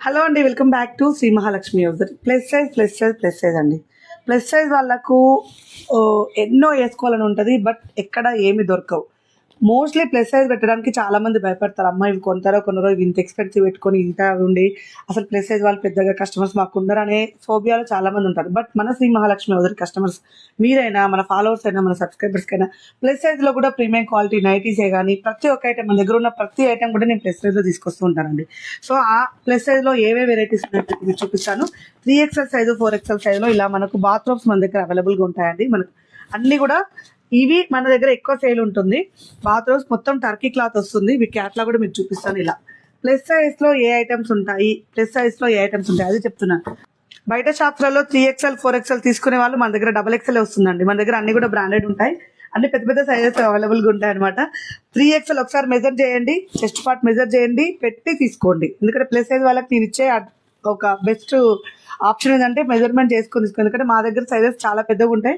Hello అండి, welcome back to Shri Mahalakshmi user. Plus size అండి. Plus size వాళ్ళకు ఎన్నో వేసుకోవాలని ఉంటుంది, బట్ ఎక్కడ ఏమి దొరకవు. మోస్ట్లీ ప్లస్ సైజ్ పెట్టడానికి చాలామంది భయపడతారు. అమ్మ ఇవి కొంటారో కొనరో, ఇవి ఇంత ఎక్స్పెన్సివ్ పెట్టుకొని ఇంత ఉండి అసలు ప్లస్ సైజ్ వాళ్ళు పెద్దగా కస్టమర్స్ మాకు ఉండరు అనే ఫోబియాలో చాలామంది ఉంటారు. బట్ మన శ్రీ మహాలక్ష్మి యూజర్ కస్టమర్స్ మీరైనా, మన ఫాలోవర్స్ అయినా, మన సబ్స్క్రైబర్స్కైనా ప్లస్ సైజ్లో కూడా ప్రీమియం క్వాలిటీ నైటీసే కానీ ప్రతి ఒక్క ఐటమ్, మన దగ్గర ఉన్న ప్రతి ఐటమ్ కూడా నేను ప్లస్ సైజ్లో తీసుకొస్తూ ఉంటానండి. సో ఆ ప్లస్ సైజ్లో ఏవే వెరైటీస్ ఉన్నాయో మీకు చూపిస్తాను. 3XL సైజు, 4XL సైజులో ఇలా మనకు బాత్రూమ్స్ మన దగ్గర అవైలబుల్గా ఉంటాయండి. మనకు అన్నీ కూడా ఇవి మన దగ్గర ఎక్కువ సేల్ ఉంటుంది. బాత్రూమ్స్ మొత్తం టర్కీ క్లాత్ వస్తుంది. ఇవి క్యాట్లాగ్ కూడా మీకు చూపిస్తాను. ఇలా ప్లస్ సైజ్లో ఏ ఐటమ్స్ ఉంటాయి, అది చెప్తున్నాను. బయట షాప్స్లలో 3XL 4XL తీసుకునే వాళ్ళు మన దగ్గర XXL వస్తుందండి. మన దగ్గర అన్ని కూడా బ్రాండెడ్ ఉంటాయి, అన్ని పెద్ద పెద్ద సైజెస్ అవైలబుల్గా ఉంటాయి అనమాట. 3XL ఒకసారి మెజర్ చేయండి, చెస్ట్ పార్ట్ మెజర్ చేయండి, పెట్టి తీసుకోండి. ఎందుకంటే ప్లస్ సైజ్ వాళ్ళకి నేను ఇచ్చే ఒక బెస్ట్ ఆప్షన్ ఏంటంటే మెజర్మెంట్ చేసుకొని తీసుకోండి. ఎందుకంటే మా దగ్గర సైజెస్ చాలా పెద్దగా ఉంటాయి.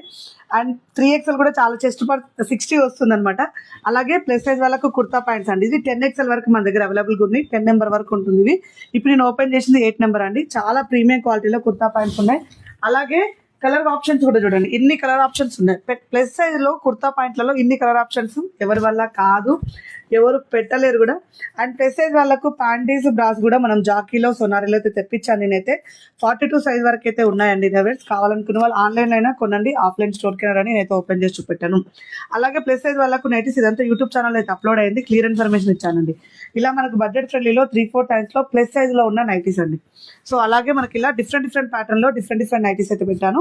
అండ్ 3XL కూడా చాలా, చెస్ట్ పార్ట్ 60 వస్తుంది అనమాట. అలాగే ప్లస్ సైజ్ వాళ్ళకు కుర్తా ప్యాంట్స్ అండి. ఇది 10XL వరకు మన దగ్గర అవైలబుల్గా ఉంది. 10 నెంబర్ వరకు ఉంటుంది. ఇవి ఇప్పుడు నేను ఓపెన్ చేసింది 8 నెంబర్ అండి. చాలా ప్రీమియం క్వాలిటీలో కుర్తా ప్యాంట్స్ ఉన్నాయి. అలాగే కలర్ ఆప్షన్స్ కూడా చూడండి, ఇన్ని కలర్ ఆప్షన్స్ ఉన్నాయి. ప్లస్ సైజ్లో కుర్తా పాయింట్లలో ఇన్ని కలర్ ఆప్షన్స్ ఎవరి వల్ల కాదు, ఎవరు పెట్టలేరు కూడా. అండ్ ప్లస్ సైజ్ వాళ్ళకు ప్యాంటీస్, బ్రాస్ కూడా మనం జాకీలో, సొనారీలో అయితే తెప్పించాను. నేనైతే 42 సైజ్ వరకు అయితే ఉన్నాయండి. నెవర్స్ కావాలనుకున్న వాళ్ళు ఆన్లైన్ అయినా కొనండి, ఆఫ్లైన్ స్టోర్కి అయినా నేనైతే ఓపెన్ చేసి చూపెట్టాను. అలాగే ప్లస్ సైజ్ వాళ్ళకు నైటీస్ ఇదంతా యూట్యూబ్ ఛానల్ అయితే అప్లోడ్ అయింది, క్లియర్ ఇన్ఫర్మేషన్ ఇచ్చానండి. ఇలా మనకు బడ్జెట్ ఫ్రెండ్లీలో 3-4 టైమ్స్లో ప్లస్ సైజ్లో ఉన్న నైటీస్ అండి. సో అలాగే మనకి ఇలా డిఫరెంట్ ప్యాటర్న్లో డిఫరెంట్ నైటీస్ అయితే పెట్టాను.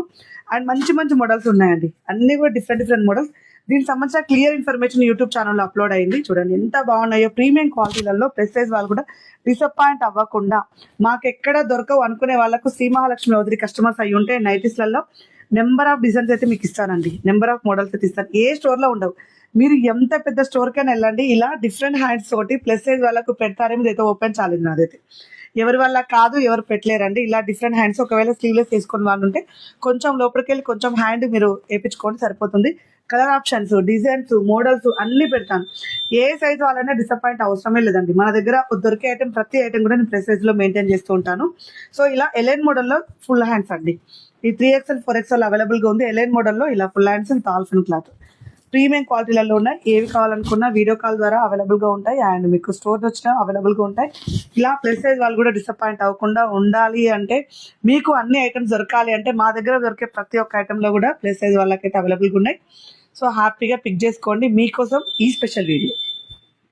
అండ్ మంచి మోడల్స్ ఉన్నాయండి, అన్ని కూడా డిఫరెంట్ మోడల్స్. దీనికి సంబంధించిన క్లియర్ ఇన్ఫర్మేషన్ యూట్యూబ్ ఛానల్లో అప్లోడ్ అయింది. చూడండి ఎంత బాగున్నాయో, ప్రీమియం క్వాలిటీలలో ప్లస్ సైజ్ వాళ్ళు కూడా డిసప్పాయింట్ అవ్వకుండా, మాకు ఎక్కడ దొరకవు అనుకునే వాళ్ళకు శ్రీ మహాలక్ష్మి వదిలి కస్టమర్స్ అయ్యి ఉంటే నైటీస్లలో నెంబర్ ఆఫ్ డిజైన్స్ అయితే మీకు ఇస్తానండి, నెంబర్ ఆఫ్ మోడల్స్ అయితే ఇస్తాను. ఏ స్టోర్లో ఉండవు. మీరు ఎంత పెద్ద స్టోర్కైనా వెళ్ళండి, ఇలా డిఫరెంట్ హ్యాండ్స్ తోటి ప్లస్ సైజ్ వాళ్ళకు పెడతారేమో అయితే ఓపెన్ చాలేదు నాదైతే. ఎవరి వల్ల కాదు, ఎవరు పెట్టలేరండి. ఇలా డిఫరెంట్ హ్యాండ్స్, ఒకవేళ స్లీవ్లెస్ వేసుకుని వాళ్ళు ఉంటే కొంచెం లోపలికి వెళ్ళి కొంచెం హ్యాండ్ మీరు వేయించుకోండి, సరిపోతుంది. కలర్ ఆప్షన్స్, డిజైన్స్, మోడల్స్ అన్నీ పెడతాను. ఏ సైజ్ వాళ్ళైనా డిసప్పాయింట్ అవసరమే లేదండి. మన దగ్గర దొరికే ఐటమ్, ప్రతి ఐటమ్ కూడా నేను ప్లస్ సైజ్లో మెయింటైన్ చేస్తూ ఉంటాను. సో ఇలా ఎలైన్ మోడల్లో ఫుల్ హ్యాండ్స్ అండి. ఈ 3XL 4XL అవైలబుల్గా ఉంది. ఎలైన్ మోడల్లో ఇలా ఫుల్ హ్యాండ్స్ విత్ ఆల్ఫిన్ క్లాత్ ప్రీమియం క్వాలిటీలలో ఉన్నాయి. ఏవి కావాలనుకున్నా వీడియో కాల్ ద్వారా అవైలబుల్గా ఉంటాయి. అండ్ మీకు స్టోర్ వచ్చినా అవైలబుల్గా ఉంటాయి. ఇలా ప్లస్ సైజ్ వాళ్ళు కూడా డిసప్పాయింట్ అవ్వకుండా ఉండాలి అంటే, మీకు అన్ని ఐటమ్స్ దొరకాలి అంటే, మా దగ్గర దొరికే ప్రతి ఒక్క ఐటెంలో కూడా ప్లస్ సైజ్ వాళ్ళకైతే అవైలబుల్గా ఉన్నాయి. సో హ్యాపీగా పిక్ చేసుకోండి, మీకోసం ఈ స్పెషల్ వీడియో.